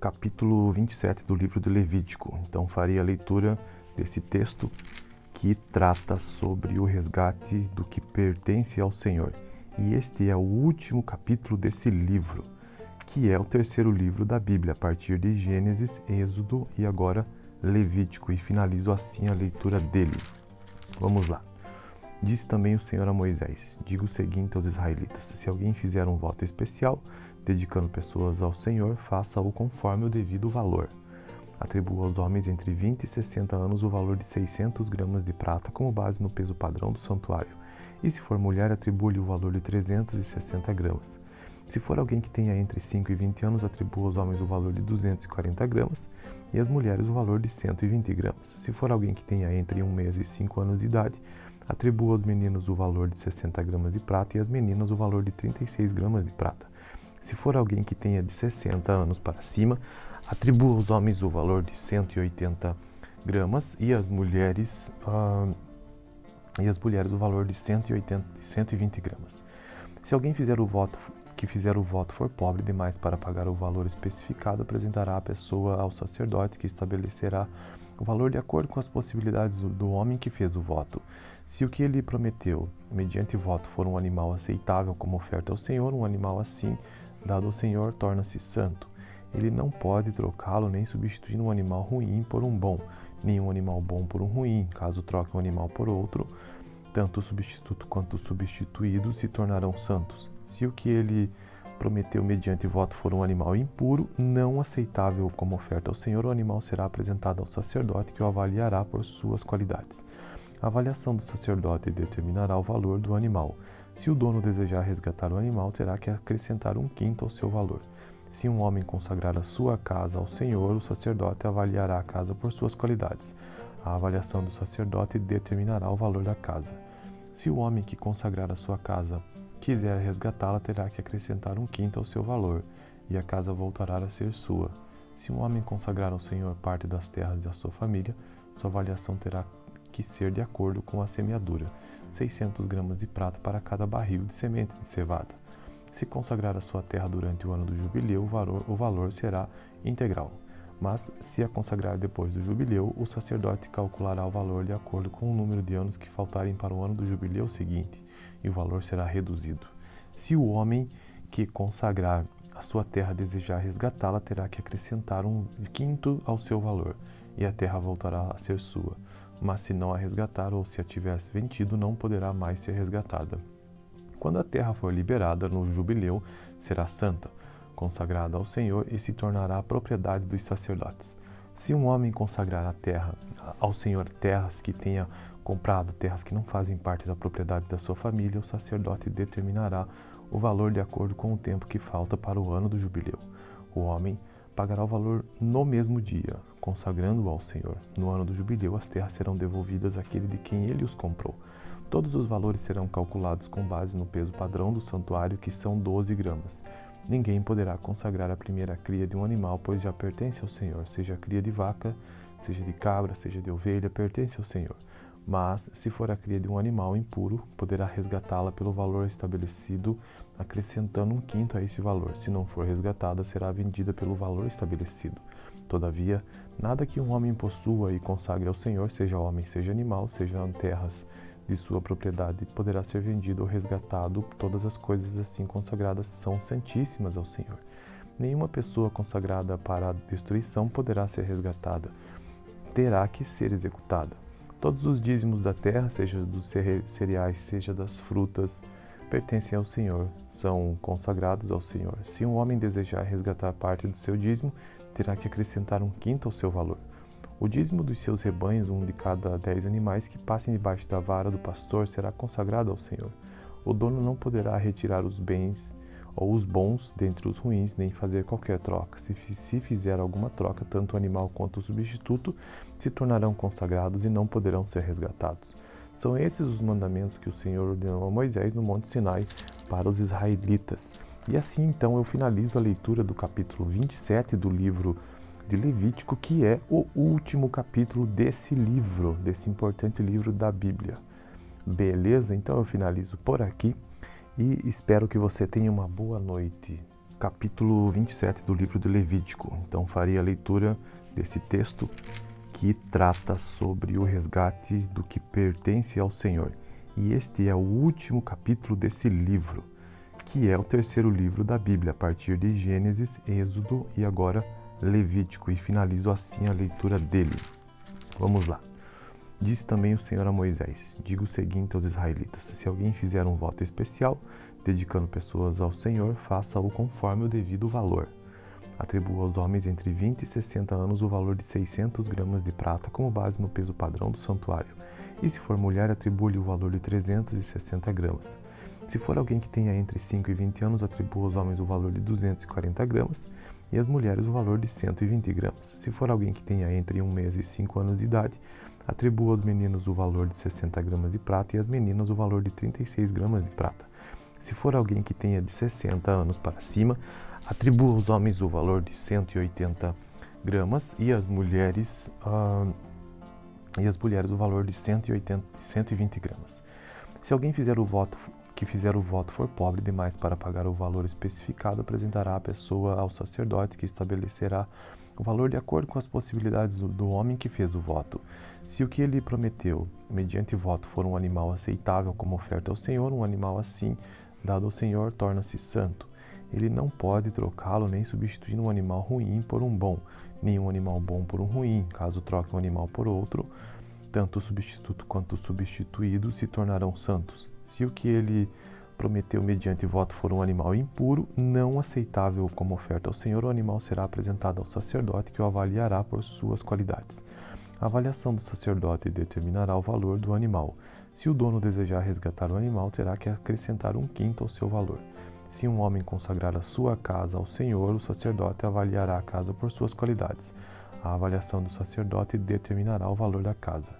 capítulo 27 do livro de Levítico. Então farei a leitura desse texto que trata sobre o resgate do que pertence ao Senhor. E este é o último capítulo desse livro, que é o terceiro livro da Bíblia, a partir de Gênesis, Êxodo e agora Levítico. E finalizo assim a leitura dele. Vamos lá. Disse também o Senhor a Moisés: diga o seguinte aos israelitas: se alguém fizer um voto especial, dedicando pessoas ao Senhor, faça-o conforme o devido valor. Atribua aos homens entre 20 e 60 anos o valor de 600 gramas de prata como base no peso padrão do santuário. E se for mulher, atribua-lhe o valor de 360 gramas. Se for alguém que tenha entre 5 e 20 anos, atribua aos homens o valor de 240 gramas e às mulheres o valor de 120 gramas. Se for alguém que tenha entre 1 mês e 5 anos de idade, atribua aos meninos o valor de 60 gramas de prata e às meninas o valor de 36 gramas de prata. Se for alguém que tenha de 60 anos para cima, atribua aos homens o valor de 180 gramas e às mulheres o valor de 120 gramas. Se alguém fizer o voto for pobre demais para pagar o valor especificado, apresentará a pessoa ao sacerdote, que estabelecerá o valor de acordo com as possibilidades do homem que fez o voto. Se o que ele prometeu, mediante voto, for um animal aceitável como oferta ao Senhor, um animal assim, dado ao Senhor, torna-se santo. Ele não pode trocá-lo nem substituir um animal ruim por um bom, nem um animal bom por um ruim. Caso troque um animal por outro, tanto o substituto quanto o substituído se tornarão santos. Se o que ele prometeu mediante voto for um animal impuro, não aceitável como oferta ao Senhor, o animal será apresentado ao sacerdote, que o avaliará por suas qualidades. A avaliação do sacerdote determinará o valor do animal. Se o dono desejar resgatar o animal, terá que acrescentar 1/5 ao seu valor. Se um homem consagrar a sua casa ao Senhor, o sacerdote avaliará a casa por suas qualidades. A avaliação do sacerdote determinará o valor da casa. Se o homem que consagrar a sua casa quiser resgatá-la, terá que acrescentar 1/5 ao seu valor, e a casa voltará a ser sua. Se um homem consagrar ao Senhor parte das terras da sua família, sua avaliação terá que ser de acordo com a semeadura: 600 gramas de prata para cada barril de sementes de cevada. Se consagrar a sua terra durante o ano do jubileu, o valor será integral. Mas, se a consagrar depois do jubileu, o sacerdote calculará o valor de acordo com o número de anos que faltarem para o ano do jubileu seguinte, e o valor será reduzido. Se o homem que consagrar a sua terra desejar resgatá-la, terá que acrescentar 1/5 ao seu valor, e a terra voltará a ser sua. Mas se não a resgatar ou se a tivesse vendido, não poderá mais ser resgatada. Quando a terra for liberada no jubileu, será santa, consagrada ao Senhor, e se tornará propriedade dos sacerdotes. Se um homem consagrar a terra ao Senhor, terras que tenha comprado, terras que não fazem parte da propriedade da sua família, o sacerdote determinará o valor de acordo com o tempo que falta para o ano do jubileu. O homem pagará o valor no mesmo dia, consagrando-o ao Senhor. No ano do jubileu, as terras serão devolvidas àquele de quem ele os comprou. Todos os valores serão calculados com base no peso padrão do santuário, que são 12 gramas. Ninguém poderá consagrar a primeira cria de um animal, pois já pertence ao Senhor, seja a cria de vaca, seja de cabra, seja de ovelha, pertence ao Senhor. Mas, se for a cria de um animal impuro, poderá resgatá-la pelo valor estabelecido, acrescentando 1/5 a esse valor. Se não for resgatada, será vendida pelo valor estabelecido. Todavia, nada que um homem possua e consagre ao Senhor, seja homem, seja animal, sejam terras de sua propriedade, poderá ser vendido ou resgatado. Todas as coisas assim consagradas são santíssimas ao Senhor. Nenhuma pessoa consagrada para a destruição poderá ser resgatada. Terá que ser executada. Todos os dízimos da terra, seja dos cereais, seja das frutas, pertencem ao Senhor, são consagrados ao Senhor. Se um homem desejar resgatar parte do seu dízimo, terá que acrescentar 1/5 ao seu valor. O dízimo dos seus rebanhos, 1 de cada 10 animais que passem debaixo da vara do pastor, será consagrado ao Senhor. O dono não poderá retirar os bens ou os bons dentre os ruins, nem fazer qualquer troca. Se fizer alguma troca, tanto o animal quanto o substituto se tornarão consagrados e não poderão ser resgatados. São esses os mandamentos que o Senhor ordenou a Moisés no Monte Sinai para os israelitas. E assim, então, eu finalizo a leitura do capítulo 27 do livro de Levítico, que é o último capítulo desse livro, desse importante livro da Bíblia. Beleza? Então eu finalizo por aqui e espero que você tenha uma boa noite. capítulo 27 do livro de Levítico. Então farei a leitura desse texto que trata sobre o resgate do que pertence ao Senhor. E este é o último capítulo desse livro, que é o terceiro livro da Bíblia, a partir de Gênesis, Êxodo e agora Levítico. E finalizo assim a leitura dele. Vamos lá. Disse também o Senhor a Moisés: diga o seguinte aos israelitas: se alguém fizer um voto especial, dedicando pessoas ao Senhor, faça-o conforme o devido valor. Atribua aos homens entre 20 e 60 anos o valor de 600 gramas de prata como base no peso padrão do santuário. E se for mulher, atribua-lhe o valor de 360 gramas. Se for alguém que tenha entre 5 e 20 anos, atribua aos homens o valor de 240 gramas e às mulheres o valor de 120 gramas. Se for alguém que tenha entre 1 mês e 5 anos de idade, atribua aos meninos o valor de 60 gramas de prata e às meninas o valor de 36 gramas de prata. Se for alguém que tenha de 60 anos para cima, atribua aos homens o valor de 180 gramas e às mulheres o valor de 120 gramas. Se alguém fizer o voto for pobre demais para pagar o valor especificado, apresentará a pessoa ao sacerdote, que estabelecerá o valor de acordo com as possibilidades do homem que fez o voto. Se o que ele prometeu, mediante voto, for um animal aceitável como oferta ao Senhor, um animal assim, dado ao Senhor, torna-se santo. Ele não pode trocá-lo nem substituir um animal ruim por um bom, nem um animal bom por um ruim. Caso troque um animal por outro, tanto o substituto quanto o substituído se tornarão santos. Se o que ele prometeu mediante voto for um animal impuro, não aceitável como oferta ao Senhor, o animal será apresentado ao sacerdote, que o avaliará por suas qualidades. A avaliação do sacerdote determinará o valor do animal. Se o dono desejar resgatar o animal, terá que acrescentar 1/5 ao seu valor. Se um homem consagrar a sua casa ao Senhor, o sacerdote avaliará a casa por suas qualidades. A avaliação do sacerdote determinará o valor da casa.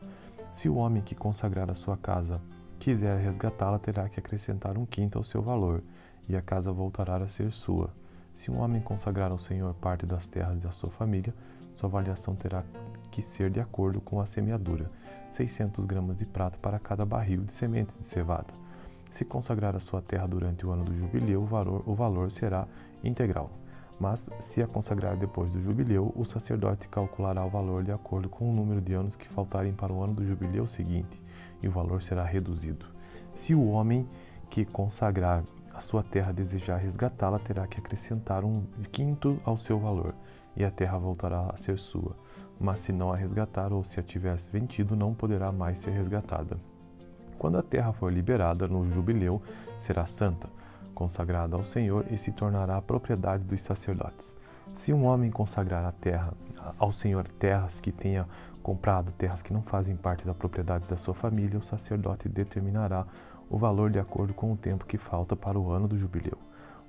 Se o homem que consagrar a sua casa quiser resgatá-la, terá que acrescentar 1/5 ao seu valor, e a casa voltará a ser sua. Se um homem consagrar ao Senhor parte das terras da sua família, sua avaliação terá que ser de acordo com a semeadura: 600 gramas de prata para cada barril de sementes de cevada. Se consagrar a sua terra durante o ano do jubileu, o valor será integral. Mas, se a consagrar depois do jubileu, o sacerdote calculará o valor de acordo com o número de anos que faltarem para o ano do jubileu seguinte, e o valor será reduzido. Se o homem que consagrar a sua terra desejar resgatá-la, terá que acrescentar 1/5 ao seu valor, e a terra voltará a ser sua. Mas se não a resgatar ou se a tivesse vendido, não poderá mais ser resgatada. Quando a terra for liberada no jubileu, será santa, consagrada ao Senhor, e se tornará propriedade dos sacerdotes. Se um homem consagrar a terra ao Senhor, terras que tenha comprado, terras que não fazem parte da propriedade da sua família, o sacerdote determinará o valor de acordo com o tempo que falta para o ano do jubileu.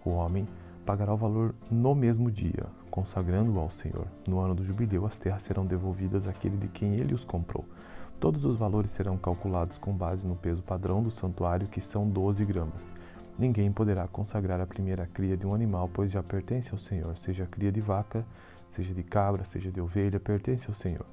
O homem pagará o valor no mesmo dia, consagrando-o ao Senhor. No ano do jubileu, as terras serão devolvidas àquele de quem ele os comprou. Todos os valores serão calculados com base no peso padrão do santuário, que são 12 gramas. Ninguém poderá consagrar a primeira cria de um animal, pois já pertence ao Senhor, seja a cria de vaca, seja de cabra, seja de ovelha, pertence ao Senhor.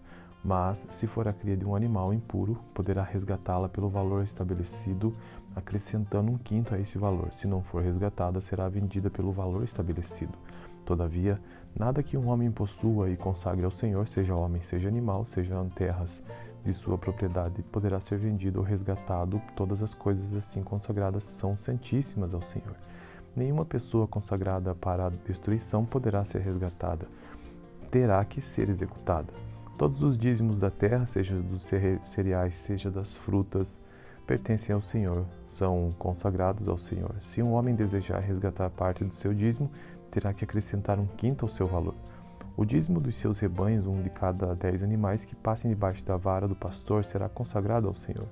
Mas, se for a cria de um animal impuro, poderá resgatá-la pelo valor estabelecido, acrescentando 1/5 a esse valor. Se não for resgatada, será vendida pelo valor estabelecido. Todavia, nada que um homem possua e consagre ao Senhor, seja homem, seja animal, sejam terras de sua propriedade, poderá ser vendido ou resgatado. Todas as coisas assim consagradas são santíssimas ao Senhor. Nenhuma pessoa consagrada para a destruição poderá ser resgatada. Terá que ser executada. Todos os dízimos da terra, seja dos cereais, seja das frutas, pertencem ao Senhor, são consagrados ao Senhor. Se um homem desejar resgatar parte do seu dízimo, terá que acrescentar 1/5 ao seu valor. O dízimo dos seus rebanhos, 1 de cada 10 animais que passem debaixo da vara do pastor, será consagrado ao Senhor.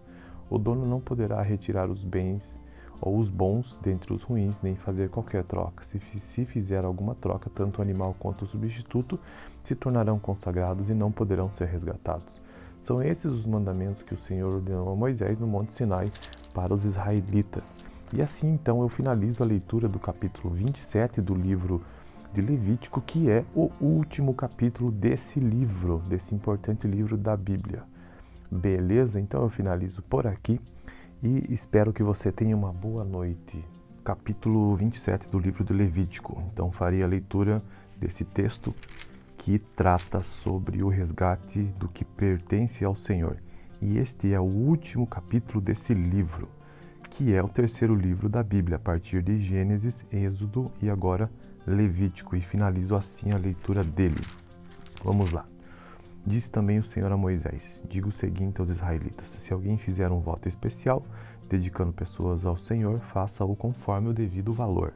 O dono não poderá retirar os bens ou os bons dentre os ruins, nem fazer qualquer troca. Se fizer alguma troca, tanto o animal quanto o substituto se tornarão consagrados e não poderão ser resgatados. São esses os mandamentos que o Senhor ordenou a Moisés no Monte Sinai para os israelitas. E assim, então, eu finalizo a leitura do capítulo 27 do livro de Levítico, que é o último capítulo desse livro, desse importante livro da Bíblia. Beleza? Então eu finalizo por aqui e espero que você tenha uma boa noite. capítulo 27 do livro de Levítico. Então farei a leitura desse texto que trata sobre o resgate do que pertence ao Senhor. E este é o último capítulo desse livro, que é o terceiro livro da Bíblia, a partir de Gênesis, Êxodo e agora Levítico. E finalizo assim a leitura dele. Vamos lá. Disse também o Senhor a Moisés: diga o seguinte aos israelitas: se alguém fizer um voto especial, dedicando pessoas ao Senhor, faça-o conforme o devido valor.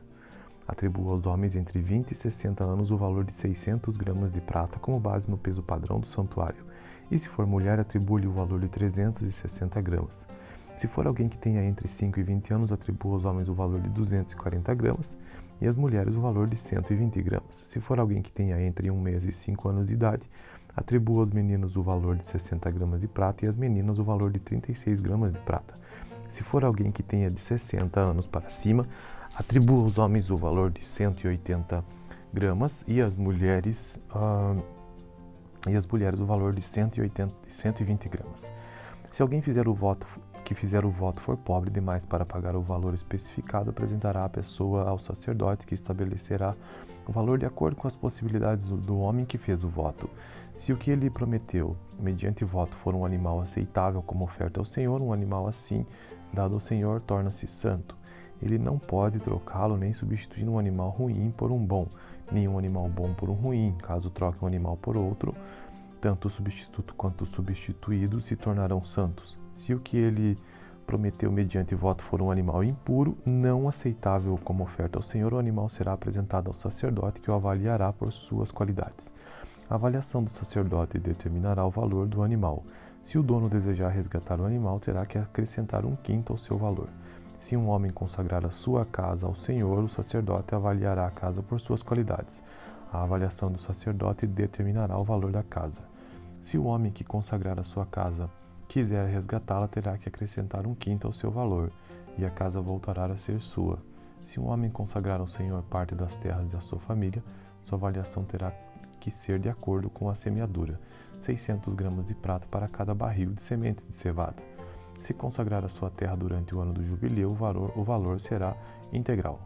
Atribua aos homens entre 20 e 60 anos o valor de 600 gramas de prata como base no peso padrão do santuário. E se for mulher, atribua-lhe o valor de 360 gramas. Se for alguém que tenha entre 5 e 20 anos, atribua aos homens o valor de 240 gramas e às mulheres o valor de 120 gramas. Se for alguém que tenha entre 1 mês e 5 anos de idade, atribua aos meninos o valor de 60 gramas de prata e às meninas o valor de 36 gramas de prata. Se for alguém que tenha de 60 anos para cima, atribua aos homens o valor de 180 gramas e às mulheres o valor de 120 gramas. Se alguém fizer o voto for pobre demais para pagar o valor especificado, apresentará a pessoa ao sacerdote, que estabelecerá o valor de acordo com as possibilidades do homem que fez o voto. Se o que ele prometeu, mediante voto, for um animal aceitável como oferta ao Senhor, um animal assim, dado ao Senhor, torna-se santo. Ele não pode trocá-lo nem substituir um animal ruim por um bom, nem um animal bom por um ruim. Caso troque um animal por outro, tanto o substituto quanto o substituído se tornarão santos. Se o que ele prometeu mediante voto for um animal impuro, não aceitável como oferta ao Senhor, o animal será apresentado ao sacerdote, que o avaliará por suas qualidades. A avaliação do sacerdote determinará o valor do animal. Se o dono desejar resgatar o animal, terá que acrescentar 1/5 ao seu valor. Se um homem consagrar a sua casa ao Senhor, o sacerdote avaliará a casa por suas qualidades. A avaliação do sacerdote determinará o valor da casa. Se o homem que consagrar a sua casa quiser resgatá-la, terá que acrescentar 1/5 ao seu valor, e a casa voltará a ser sua. Se um homem consagrar ao Senhor parte das terras da sua família, sua avaliação terá que ser de acordo com a semeadura: 600 gramas de prata para cada barril de sementes de cevada. Se consagrar a sua terra durante o ano do jubileu, o valor será integral.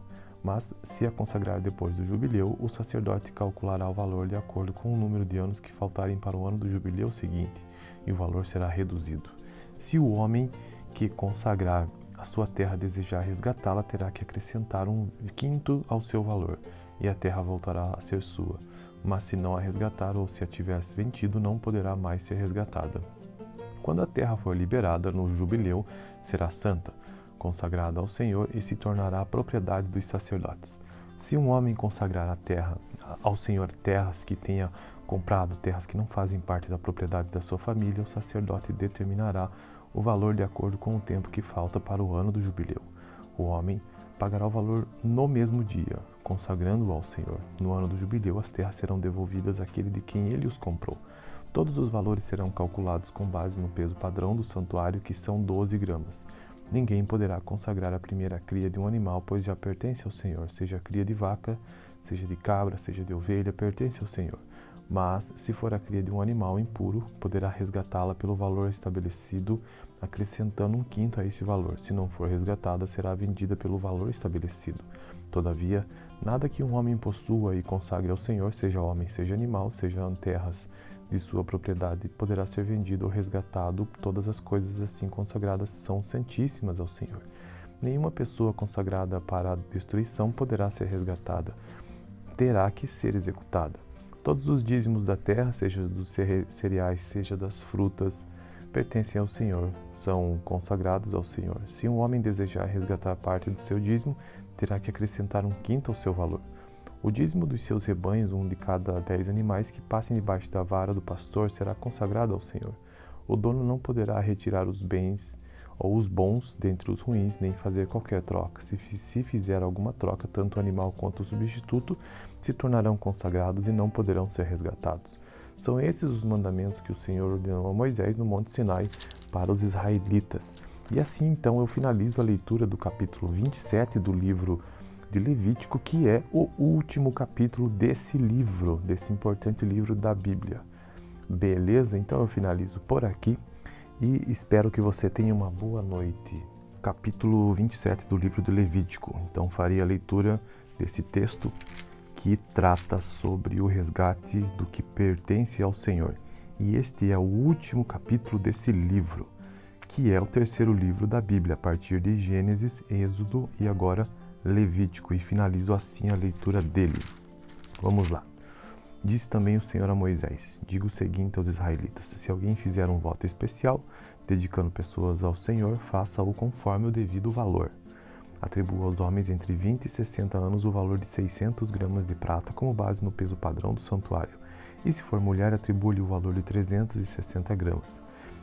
Mas, se a consagrar depois do jubileu, o sacerdote calculará o valor de acordo com o número de anos que faltarem para o ano do jubileu seguinte, e o valor será reduzido. Se o homem que consagrar a sua terra desejar resgatá-la, terá que acrescentar 1/5 ao seu valor, e a terra voltará a ser sua. Mas se não a resgatar ou se a tivesse vendido, não poderá mais ser resgatada. Quando a terra for liberada no jubileu, será santa, consagrada ao Senhor, e se tornará propriedade dos sacerdotes. Se um homem consagrar a terra ao Senhor, terras que tenha comprado, terras que não fazem parte da propriedade da sua família, o sacerdote determinará o valor de acordo com o tempo que falta para o ano do jubileu. O homem pagará o valor no mesmo dia, consagrando-o ao Senhor. No ano do jubileu, as terras serão devolvidas àquele de quem ele os comprou. Todos os valores serão calculados com base no peso padrão do santuário, que são 12 gramas. Ninguém poderá consagrar a primeira cria de um animal, pois já pertence ao Senhor, seja a cria de vaca, seja de cabra, seja de ovelha, pertence ao Senhor. Mas, se for a cria de um animal impuro, poderá resgatá-la pelo valor estabelecido, acrescentando 1/5 a esse valor. Se não for resgatada, será vendida pelo valor estabelecido. Todavia, nada que um homem possua e consagre ao Senhor, seja homem, seja animal, sejam terras de sua propriedade, poderá ser vendido ou resgatado. Todas as coisas assim consagradas são santíssimas ao Senhor. Nenhuma pessoa consagrada para a destruição poderá ser resgatada. Terá que ser executada. Todos os dízimos da terra, seja dos cereais, seja das frutas, pertencem ao Senhor, são consagrados ao Senhor. Se um homem desejar resgatar parte do seu dízimo, terá que acrescentar 1/5 ao seu valor. O dízimo dos seus rebanhos, um de cada 10 animais que passem debaixo da vara do pastor, será consagrado ao Senhor. O dono não poderá retirar os bens ou os bons dentre os ruins, nem fazer qualquer troca. Se fizer alguma troca, tanto o animal quanto o substituto se tornarão consagrados e não poderão ser resgatados. São esses os mandamentos que o Senhor ordenou a Moisés no Monte Sinai para os israelitas. E assim, então, eu finalizo a leitura do capítulo 27 do livro de Levítico, que é o último capítulo desse livro, desse importante livro da Bíblia. Beleza? Então eu finalizo por aqui e espero que você tenha uma boa noite. capítulo 27 do livro do Levítico. Então farei a leitura desse texto que trata sobre o resgate do que pertence ao Senhor. E este é o último capítulo desse livro, que é o terceiro livro da Bíblia, a partir de Gênesis, Êxodo e agora Levítico. E finalizo assim a leitura dele. Vamos lá. Disse também o Senhor a Moisés: diga o seguinte aos israelitas: se alguém fizer um voto especial, dedicando pessoas ao Senhor, faça-o conforme o devido valor. Atribua aos homens entre 20 e 60 anos o valor de 600 gramas de prata como base no peso padrão do santuário. E se for mulher, atribua-lhe o valor de 360 gramas.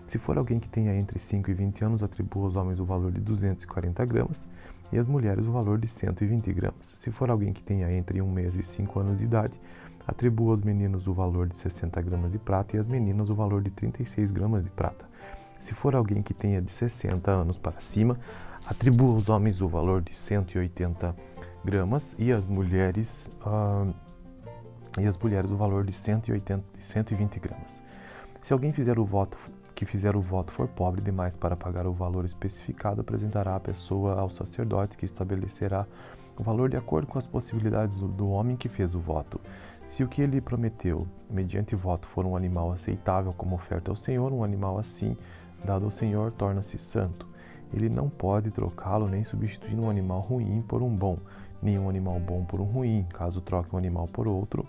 Se for alguém que tenha entre 5 e 20 anos, atribua aos homens o valor de 240 gramas e às mulheres o valor de 120 gramas. Se for alguém que tenha entre 1 mês e 5 anos de idade, atribua aos meninos o valor de 60 gramas de prata e às meninas o valor de 36 gramas de prata. Se for alguém que tenha de 60 anos para cima, atribua aos homens o valor de 180 gramas e às mulheres o valor de 120 gramas. Se alguém fizer o voto for pobre demais para pagar o valor especificado, apresentará a pessoa ao sacerdote, que estabelecerá o valor de acordo com as possibilidades do homem que fez o voto. Se o que ele prometeu, mediante voto, for um animal aceitável como oferta ao Senhor, um animal assim, dado ao Senhor, torna-se santo. Ele não pode trocá-lo nem substituir um animal ruim por um bom, nem um animal bom por um ruim. Caso troque um animal por outro,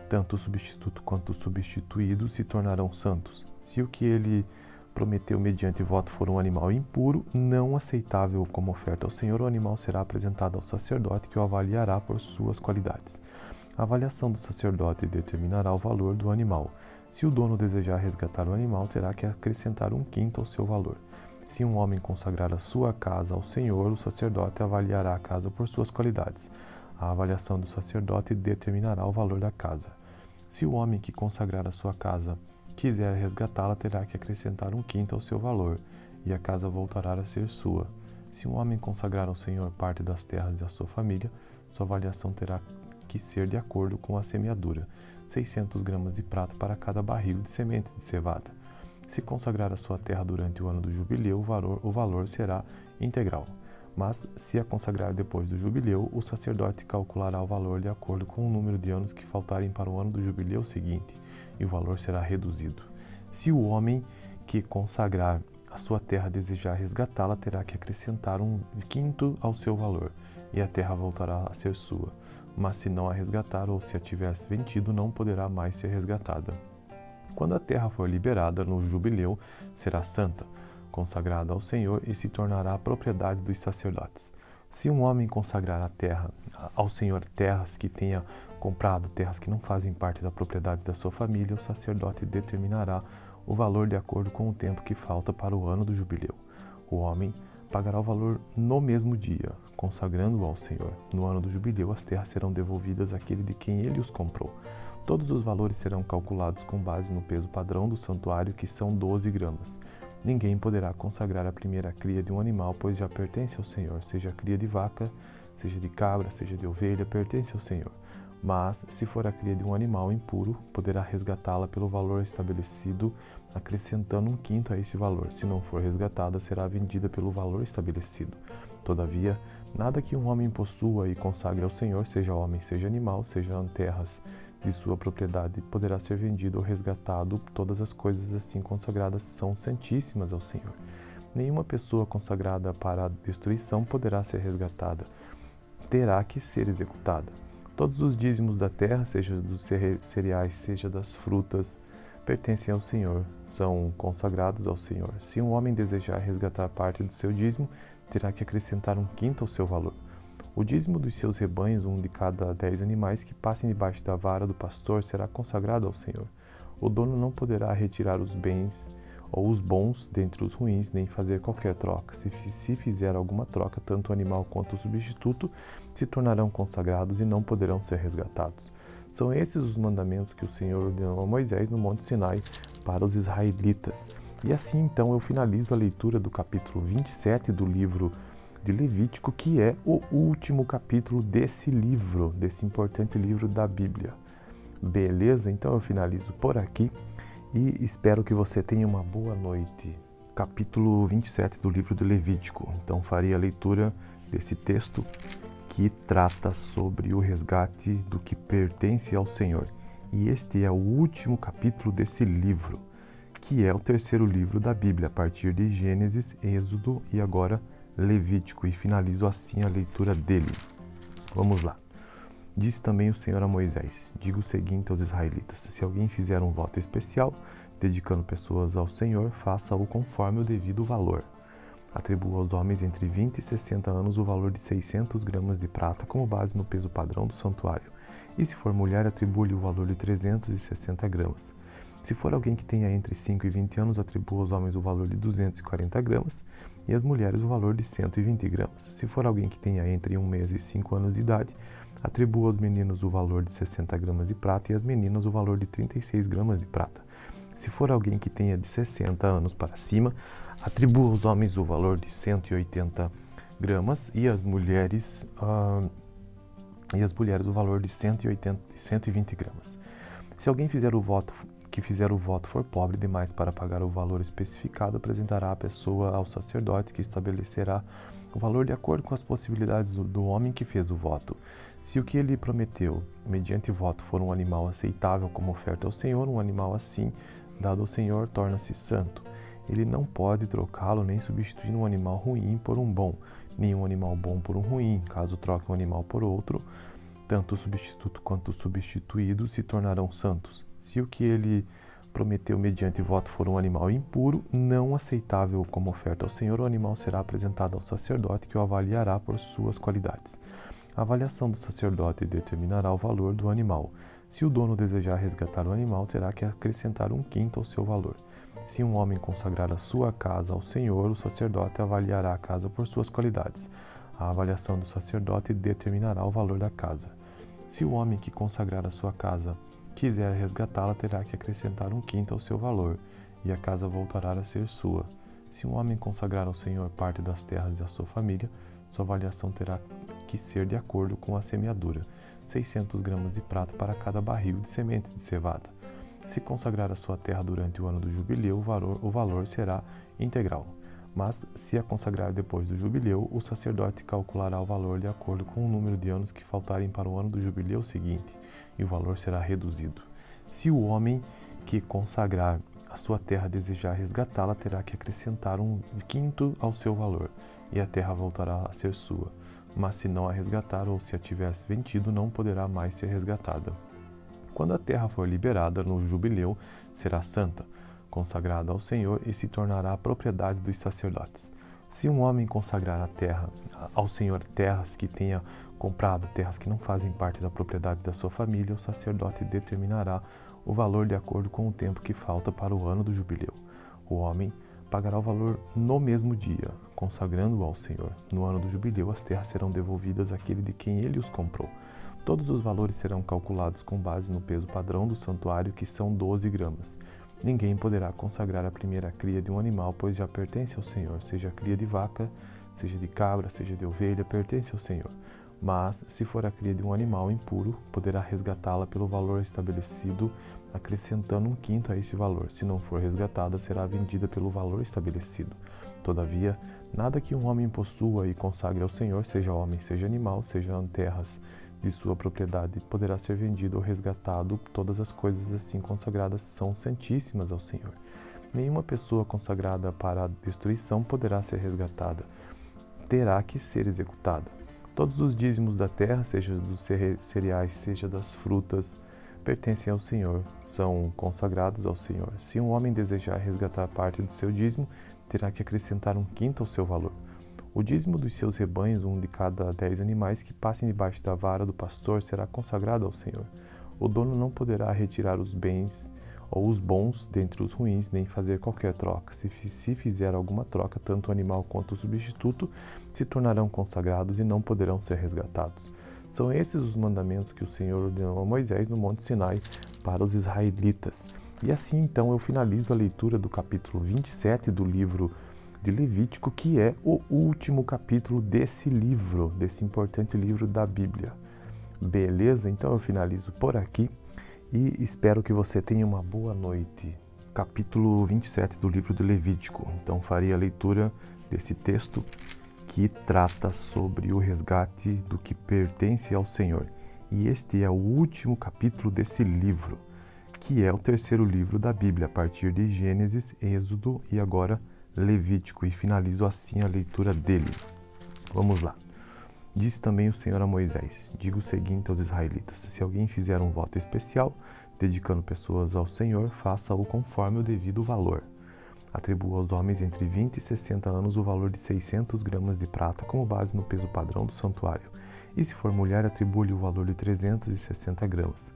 tanto o substituto quanto o substituído se tornarão santos. Se o que ele prometeu mediante voto for um animal impuro, não aceitável como oferta ao Senhor, o animal será apresentado ao sacerdote, que o avaliará por suas qualidades. A avaliação do sacerdote determinará o valor do animal. Se o dono desejar resgatar o animal, terá que acrescentar 1/5 ao seu valor. Se um homem consagrar a sua casa ao Senhor, o sacerdote avaliará a casa por suas qualidades. A avaliação do sacerdote determinará o valor da casa. Se o homem que consagrar a sua casa quiser resgatá-la, terá que acrescentar 1/5 ao seu valor, e a casa voltará a ser sua. Se um homem consagrar ao Senhor parte das terras da sua família, sua avaliação terá que ser de acordo com a semeadura: 600 gramas de prata para cada barril de sementes de cevada. Se consagrar a sua terra durante o ano do jubileu, o valor será integral. Mas, se a consagrar depois do jubileu, o sacerdote calculará o valor de acordo com o número de anos que faltarem para o ano do jubileu seguinte, e o valor será reduzido. Se o homem que consagrar a sua terra desejar resgatá-la, terá que acrescentar 1/5 ao seu valor, e a terra voltará a ser sua. Mas se não a resgatar ou se a tivesse vendido, não poderá mais ser resgatada. Quando a terra for liberada no jubileu, será santa, consagrada ao Senhor, e se tornará propriedade dos sacerdotes. Se um homem consagrar a terra ao Senhor terras que tenha comprado, terras que não fazem parte da propriedade da sua família, o sacerdote determinará o valor de acordo com o tempo que falta para o ano do jubileu. O homem pagará o valor no mesmo dia, consagrando-o ao Senhor. No ano do jubileu, as terras serão devolvidas àquele de quem ele os comprou. Todos os valores serão calculados com base no peso padrão do santuário, que são 12 gramas. Ninguém poderá consagrar a primeira cria de um animal, pois já pertence ao Senhor, seja a cria de vaca, seja de cabra, seja de ovelha, pertence ao Senhor. Mas, se for a cria de um animal impuro, poderá resgatá-la pelo valor estabelecido, acrescentando 1/5 a esse valor. Se não for resgatada, será vendida pelo valor estabelecido. Todavia, nada que um homem possua e consagre ao Senhor, seja homem, seja animal, sejam terras de sua propriedade, poderá ser vendido ou resgatado. Todas as coisas assim consagradas são santíssimas ao Senhor. Nenhuma pessoa consagrada para a destruição poderá ser resgatada. Terá que ser executada. Todos os dízimos da terra, seja dos cereais, seja das frutas, pertencem ao Senhor, são consagrados ao Senhor. Se um homem desejar resgatar parte do seu dízimo, terá que acrescentar 1/5 ao seu valor. O dízimo dos seus rebanhos, 1 de cada 10 animais que passem debaixo da vara do pastor, será consagrado ao Senhor. O dono não poderá retirar os bens ou os bons dentre os ruins, nem fazer qualquer troca. Se fizer alguma troca, tanto o animal quanto o substituto se tornarão consagrados e não poderão ser resgatados. São esses os mandamentos que o Senhor ordenou a Moisés no Monte Sinai para os israelitas. E assim, então, eu finalizo a leitura do capítulo 27 do livro de Levítico, que é o último capítulo desse livro, desse importante livro da Bíblia. Beleza? Então eu finalizo por aqui e espero que você tenha uma boa noite. capítulo 27 do livro do Levítico. Então farei a leitura desse texto que trata sobre o resgate do que pertence ao Senhor. E este é o último capítulo desse livro, que é o terceiro livro da Bíblia, a partir de Gênesis, Êxodo e agora Levítico. E finalizo assim a leitura dele. Vamos lá. Disse também o Senhor a Moisés: diga o seguinte aos israelitas: se alguém fizer um voto especial, dedicando pessoas ao Senhor, faça-o conforme o devido valor. Atribua aos homens entre 20 e 60 anos o valor de 600 gramas de prata como base no peso padrão do santuário. E se for mulher, atribua-lhe o valor de 360 gramas. Se for alguém que tenha entre 5 e 20 anos, atribua aos homens o valor de 240 gramas e às mulheres o valor de 120 gramas. Se for alguém que tenha entre 1 mês e 5 anos de idade, atribua aos meninos o valor de 60 gramas de prata e às meninas o valor de 36 gramas de prata. Se for alguém que tenha de 60 anos para cima, atribua aos homens o valor de 180 gramas e às mulheres o valor de 120 gramas. Se alguém fizer o voto for pobre demais para pagar o valor especificado, apresentará a pessoa ao sacerdote, que estabelecerá o valor de acordo com as possibilidades do homem que fez o voto. Se o que ele prometeu, mediante voto, for um animal aceitável como oferta ao Senhor, um animal assim, dado ao Senhor, torna-se santo. Ele não pode trocá-lo nem substituir um animal ruim por um bom, nem um animal bom por um ruim. Caso troque um animal por outro, tanto o substituto quanto o substituído se tornarão santos. Se o que ele prometeu mediante voto for um animal impuro, não aceitável como oferta ao Senhor, o animal será apresentado ao sacerdote, que o avaliará por suas qualidades. A avaliação do sacerdote determinará o valor do animal. Se o dono desejar resgatar o animal, terá que acrescentar 1/5 ao seu valor. Se um homem consagrar a sua casa ao Senhor, o sacerdote avaliará a casa por suas qualidades. A avaliação do sacerdote determinará o valor da casa. Se o homem que consagrar a sua casa quiser resgatá-la, terá que acrescentar 1/5 ao seu valor, e a casa voltará a ser sua. Se um homem consagrar ao Senhor parte das terras da sua família, sua avaliação terá que ser de acordo com a semeadura: 600 gramas de prata para cada barril de sementes de cevada. Se consagrar a sua terra durante o ano do jubileu, o valor será integral. Mas, se a consagrar depois do jubileu, o sacerdote calculará o valor de acordo com o número de anos que faltarem para o ano do jubileu seguinte, e o valor será reduzido. Se o homem que consagrar a sua terra desejar resgatá-la, terá que acrescentar 1/5 ao seu valor, e a terra voltará a ser sua. Mas se não a resgatar ou se a tivesse vendido, não poderá mais ser resgatada. Quando a terra for liberada no jubileu, será santa, consagrada ao Senhor, e se tornará propriedade dos sacerdotes. Se um homem consagrar a terra ao Senhor terras que tenha comprado, terras que não fazem parte da propriedade da sua família, o sacerdote determinará o valor de acordo com o tempo que falta para o ano do jubileu. O homem pagará o valor no mesmo dia, consagrando-o ao Senhor. No ano do jubileu, as terras serão devolvidas àquele de quem ele os comprou. Todos os valores serão calculados com base no peso padrão do santuário, que são 12 gramas. Ninguém poderá consagrar a primeira cria de um animal, pois já pertence ao Senhor, seja a cria de vaca, seja de cabra, seja de ovelha, pertence ao Senhor. Mas, se for a cria de um animal impuro, poderá resgatá-la pelo valor estabelecido, acrescentando 1/5 a esse valor. Se não for resgatada, será vendida pelo valor estabelecido. Todavia, nada que um homem possua e consagre ao Senhor, seja homem, seja animal, sejam terras de sua propriedade, poderá ser vendido ou resgatado. Todas as coisas assim consagradas são santíssimas ao Senhor. Nenhuma pessoa consagrada para a destruição poderá ser resgatada. Terá que ser executada. Todos os dízimos da terra, seja dos cereais, seja das frutas, pertencem ao Senhor, são consagrados ao Senhor. Se um homem desejar resgatar parte do seu dízimo, terá que acrescentar 1/5 ao seu valor. O dízimo dos seus rebanhos, 1 de cada 10 animais que passem debaixo da vara do pastor, será consagrado ao Senhor. O dono não poderá retirar os bens ou os bons dentre os ruins, nem fazer qualquer troca. Se fizer alguma troca, tanto o animal quanto o substituto se tornarão consagrados e não poderão ser resgatados. São esses os mandamentos que o Senhor ordenou a Moisés no Monte Sinai para os israelitas. E assim, então, eu finalizo a leitura do capítulo 27 do livro de Levítico, que é o último capítulo desse livro, desse importante livro da Bíblia. Beleza? Então eu finalizo por aqui e espero que você tenha uma boa noite. capítulo 27 do livro de Levítico. Então farei a leitura desse texto que trata sobre o resgate do que pertence ao Senhor. E este é o último capítulo desse livro, que é o terceiro livro da Bíblia, a partir de Gênesis, Êxodo e agora Levítico. E finalizo assim a leitura dele. Vamos lá. Disse também o Senhor a Moisés: diga o seguinte aos israelitas: se alguém fizer um voto especial, dedicando pessoas ao Senhor, faça-o conforme o devido valor. Atribua aos homens entre 20 e 60 anos o valor de 600 gramas de prata como base no peso padrão do santuário. E se for mulher, atribua-lhe o valor de 360 gramas.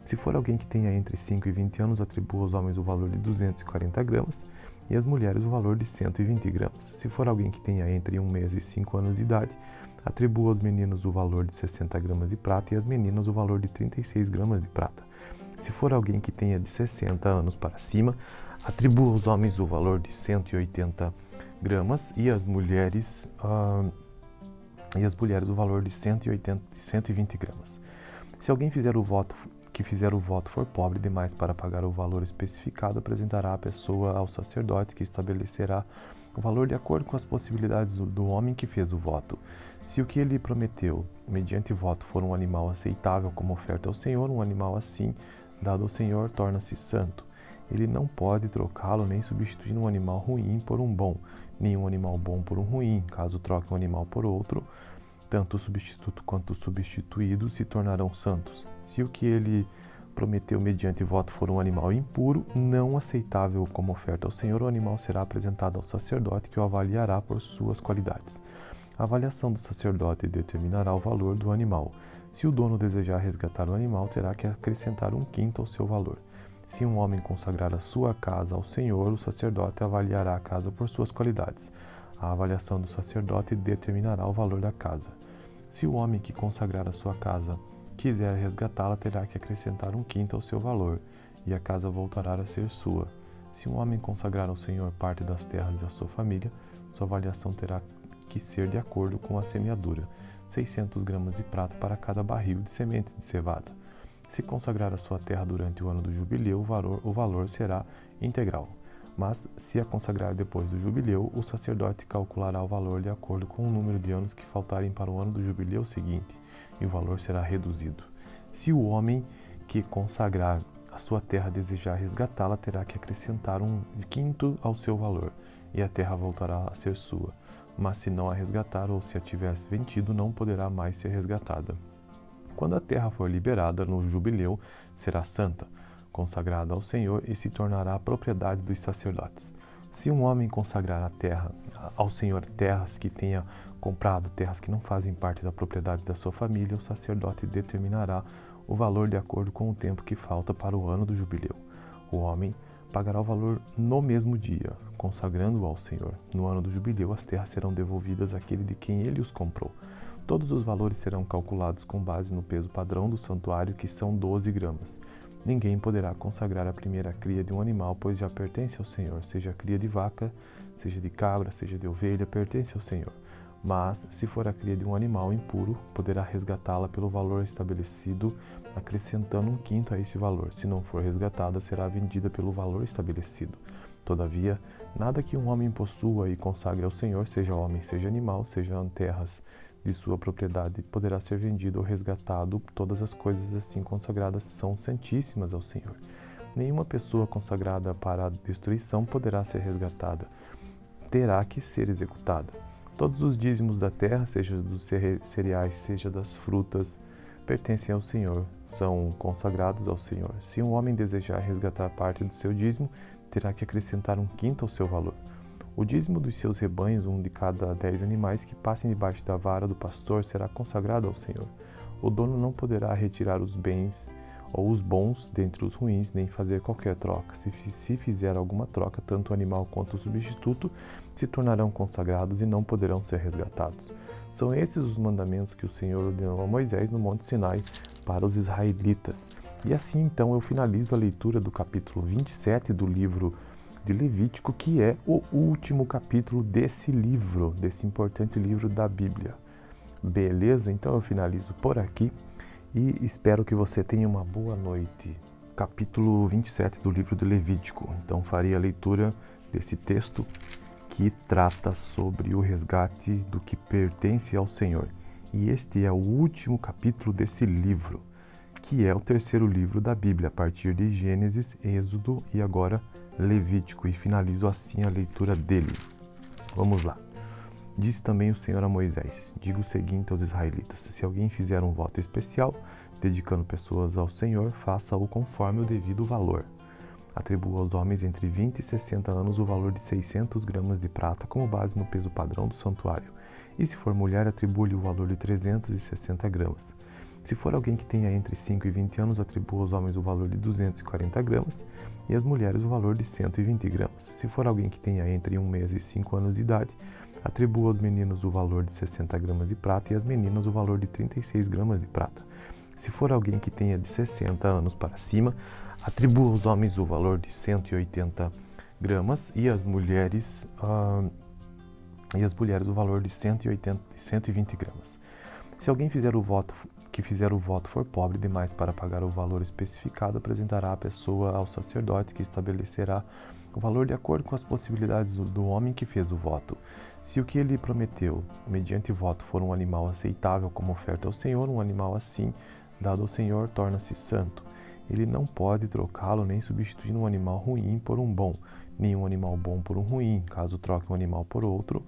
Se for alguém que tenha entre 5 e 20 anos, atribua aos homens o valor de 240 gramas e às mulheres o valor de 120 gramas. Se for alguém que tenha entre 1 mês e 5 anos de idade, atribua aos meninos o valor de 60 gramas de prata e às meninas o valor de 36 gramas de prata. Se for alguém que tenha de 60 anos para cima, atribua aos homens o valor de 180 gramas e às mulheres o valor de 120 gramas. Se alguém fizer o voto for pobre demais para pagar o valor especificado, apresentará a pessoa ao sacerdote, que estabelecerá o valor de acordo com as possibilidades do homem que fez o voto. Se o que ele prometeu, mediante voto, for um animal aceitável como oferta ao Senhor, um animal assim, dado ao Senhor, torna-se santo. Ele não pode trocá-lo nem substituir um animal ruim por um bom, nem um animal bom por um ruim. Caso troque um animal por outro, tanto o substituto quanto o substituído se tornarão santos. Se o que ele prometeu mediante voto for um animal impuro, não aceitável como oferta ao Senhor, o animal será apresentado ao sacerdote, que o avaliará por suas qualidades. A avaliação do sacerdote determinará o valor do animal. Se o dono desejar resgatar o animal, terá que acrescentar 1/5 ao seu valor. Se um homem consagrar a sua casa ao Senhor, o sacerdote avaliará a casa por suas qualidades. A avaliação do sacerdote determinará o valor da casa. Se o homem que consagrar a sua casa quiser resgatá-la, terá que acrescentar 1/5 ao seu valor, e a casa voltará a ser sua. Se um homem consagrar ao Senhor parte das terras da sua família, sua avaliação terá que ser de acordo com a semeadura: 600 gramas de prata para cada barril de sementes de cevada. Se consagrar a sua terra durante o ano do jubileu, o valor será integral. Mas, se a consagrar depois do jubileu, o sacerdote calculará o valor de acordo com o número de anos que faltarem para o ano do jubileu seguinte, e o valor será reduzido. Se o homem que consagrar a sua terra desejar resgatá-la, terá que acrescentar 1/5 ao seu valor, e a terra voltará a ser sua. Mas se não a resgatar ou se a tivesse vendido, não poderá mais ser resgatada. Quando a terra for liberada no jubileu, será santa, consagrada ao Senhor, e se tornará propriedade dos sacerdotes. Se um homem consagrar a terra ao Senhor terras que tenha comprado, terras que não fazem parte da propriedade da sua família, o sacerdote determinará o valor de acordo com o tempo que falta para o ano do jubileu. O homem pagará o valor no mesmo dia, consagrando-o ao Senhor. No ano do jubileu, as terras serão devolvidas àquele de quem ele os comprou. Todos os valores serão calculados com base no peso padrão do santuário, que são 12 gramas. Ninguém poderá consagrar a primeira cria de um animal, pois já pertence ao Senhor, seja a cria de vaca, seja de cabra, seja de ovelha, pertence ao Senhor. Mas, se for a cria de um animal impuro, poderá resgatá-la pelo valor estabelecido, acrescentando 1/5 a esse valor. Se não for resgatada, será vendida pelo valor estabelecido. Todavia, nada que um homem possua e consagre ao Senhor, seja homem, seja animal, sejam terras de sua propriedade, poderá ser vendido ou resgatado. Todas as coisas assim consagradas são santíssimas ao Senhor. Nenhuma pessoa consagrada para a destruição poderá ser resgatada. Terá que ser executada. Todos os dízimos da terra, seja dos cereais, seja das frutas, pertencem ao Senhor, são consagrados ao Senhor. Se um homem desejar resgatar parte do seu dízimo, terá que acrescentar 1/5 ao seu valor. O dízimo dos seus rebanhos, 1 de cada 10 animais que passem debaixo da vara do pastor, será consagrado ao Senhor. O dono não poderá retirar os bens ou os bons dentre os ruins, nem fazer qualquer troca. Se fizer alguma troca, tanto o animal quanto o substituto se tornarão consagrados e não poderão ser resgatados. São esses os mandamentos que o Senhor ordenou a Moisés no Monte Sinai para os israelitas. E assim, então, eu finalizo a leitura do capítulo 27 do livro de Levítico, que é o último capítulo desse livro, desse importante livro da Bíblia. Beleza? Então eu finalizo por aqui e espero que você tenha uma boa noite. capítulo 27 do livro do Levítico. Então farei a leitura desse texto que trata sobre o resgate do que pertence ao Senhor. E este é o último capítulo desse livro, que é o terceiro livro da Bíblia, a partir de Gênesis, Êxodo e agora Levítico. E finalizo assim a leitura dele. Vamos lá. Disse também o Senhor a Moisés: diga o seguinte aos israelitas: se alguém fizer um voto especial, dedicando pessoas ao Senhor, faça-o conforme o devido valor. Atribua aos homens entre 20 e 60 anos o valor de 600 gramas de prata como base no peso padrão do santuário. E se for mulher, atribua-lhe o valor de 360 gramas. Se for alguém que tenha entre 5 e 20 anos, atribua aos homens o valor de 240 gramas e às mulheres o valor de 120 gramas. Se for alguém que tenha entre 1 mês e 5 anos de idade, atribua aos meninos o valor de 60 gramas de prata e às meninas o valor de 36 gramas de prata. Se for alguém que tenha de 60 anos para cima, atribua aos homens o valor de 180 gramas e às mulheres o valor de 120 gramas. Se alguém fizer o voto for pobre demais para pagar o valor especificado, apresentará a pessoa ao sacerdote, que estabelecerá o valor de acordo com as possibilidades do homem que fez o voto. Se o que ele prometeu, mediante voto, for um animal aceitável como oferta ao Senhor, um animal assim, dado ao Senhor, torna-se santo. Ele não pode trocá-lo nem substituir um animal ruim por um bom, nem um animal bom por um ruim. Caso troque um animal por outro,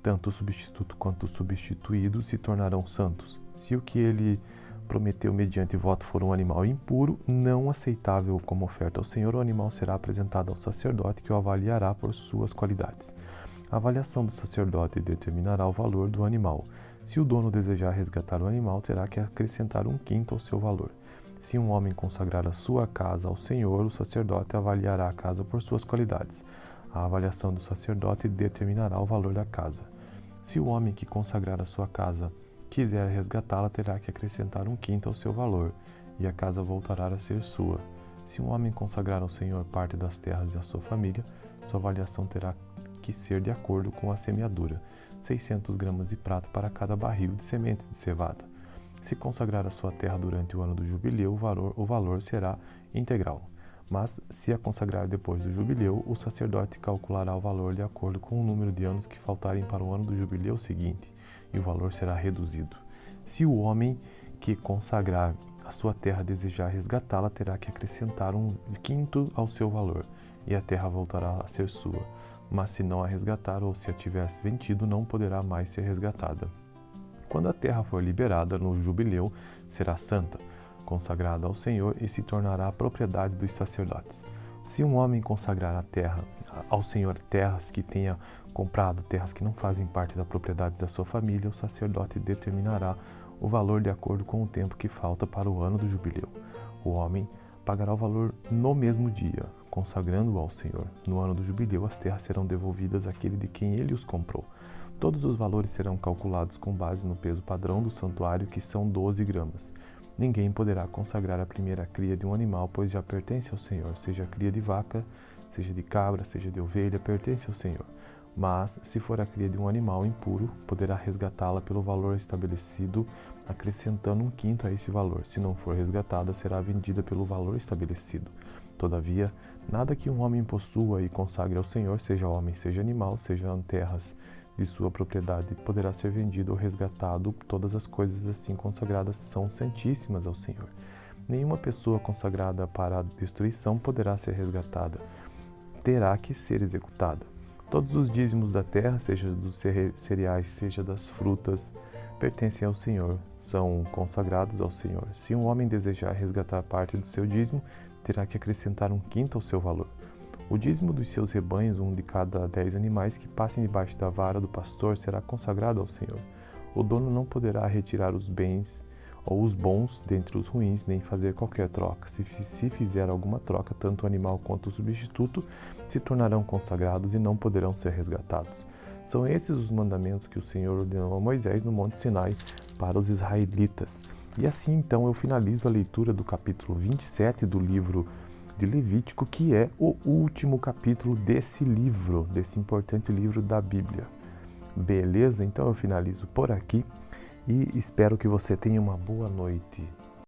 tanto o substituto quanto o substituído se tornarão santos. Se o que ele prometeu mediante voto for um animal impuro, não aceitável como oferta ao Senhor, o animal será apresentado ao sacerdote, que o avaliará por suas qualidades. A avaliação do sacerdote determinará o valor do animal. Se o dono desejar resgatar o animal, terá que acrescentar 1/5 ao seu valor. Se um homem consagrar a sua casa ao Senhor, o sacerdote avaliará a casa por suas qualidades. A avaliação do sacerdote determinará o valor da casa. Se o homem que consagrar a sua casa quiser resgatá-la, terá que acrescentar 1/5 ao seu valor, e a casa voltará a ser sua. Se um homem consagrar ao Senhor parte das terras da sua família, sua avaliação terá que ser de acordo com a semeadura: 600 gramas de prata para cada barril de sementes de cevada. Se consagrar a sua terra durante o ano do jubileu, o valor será integral. Mas, se a consagrar depois do jubileu, o sacerdote calculará o valor de acordo com o número de anos que faltarem para o ano do jubileu seguinte, e o valor será reduzido. Se o homem que consagrar a sua terra desejar resgatá-la, terá que acrescentar 1/5 ao seu valor, e a terra voltará a ser sua. Mas se não a resgatar ou se a tivesse vendido, não poderá mais ser resgatada. Quando a terra for liberada no jubileu, será santa, consagrada ao Senhor, e se tornará propriedade dos sacerdotes. Se um homem consagrar a terra ao Senhor terras que tenha comprado, terras que não fazem parte da propriedade da sua família, o sacerdote determinará o valor de acordo com o tempo que falta para o ano do jubileu. O homem pagará o valor no mesmo dia, consagrando-o ao Senhor. No ano do jubileu, as terras serão devolvidas àquele de quem ele os comprou. Todos os valores serão calculados com base no peso padrão do santuário, que são 12 gramas. Ninguém poderá consagrar a primeira cria de um animal, pois já pertence ao Senhor, seja a cria de vaca, seja de cabra, seja de ovelha, pertence ao Senhor. Mas, se for a cria de um animal impuro, poderá resgatá-la pelo valor estabelecido, acrescentando 1/5 a esse valor. Se não for resgatada, será vendida pelo valor estabelecido. Todavia, nada que um homem possua e consagre ao Senhor, seja homem, seja animal, sejam terras de sua propriedade, poderá ser vendido ou resgatado. Todas as coisas assim consagradas são santíssimas ao Senhor. Nenhuma pessoa consagrada para a destruição poderá ser resgatada. Terá que ser executada. Todos os dízimos da terra, seja dos cereais, seja das frutas, pertencem ao Senhor, são consagrados ao Senhor. Se um homem desejar resgatar parte do seu dízimo, terá que acrescentar 1/5 ao seu valor. O dízimo dos seus rebanhos, 1 de cada 10 animais que passem debaixo da vara do pastor, será consagrado ao Senhor. O dono não poderá retirar os bens ou os bons dentre os ruins, nem fazer qualquer troca. Se fizer alguma troca, tanto o animal quanto o substituto se tornarão consagrados e não poderão ser resgatados. São esses os mandamentos que o Senhor ordenou a Moisés no Monte Sinai para os israelitas. E assim, então, eu finalizo a leitura do capítulo 27 do livro de Levítico, que é o último capítulo desse livro, desse importante livro da Bíblia. Beleza? Então eu finalizo por aqui e espero que você tenha uma boa noite.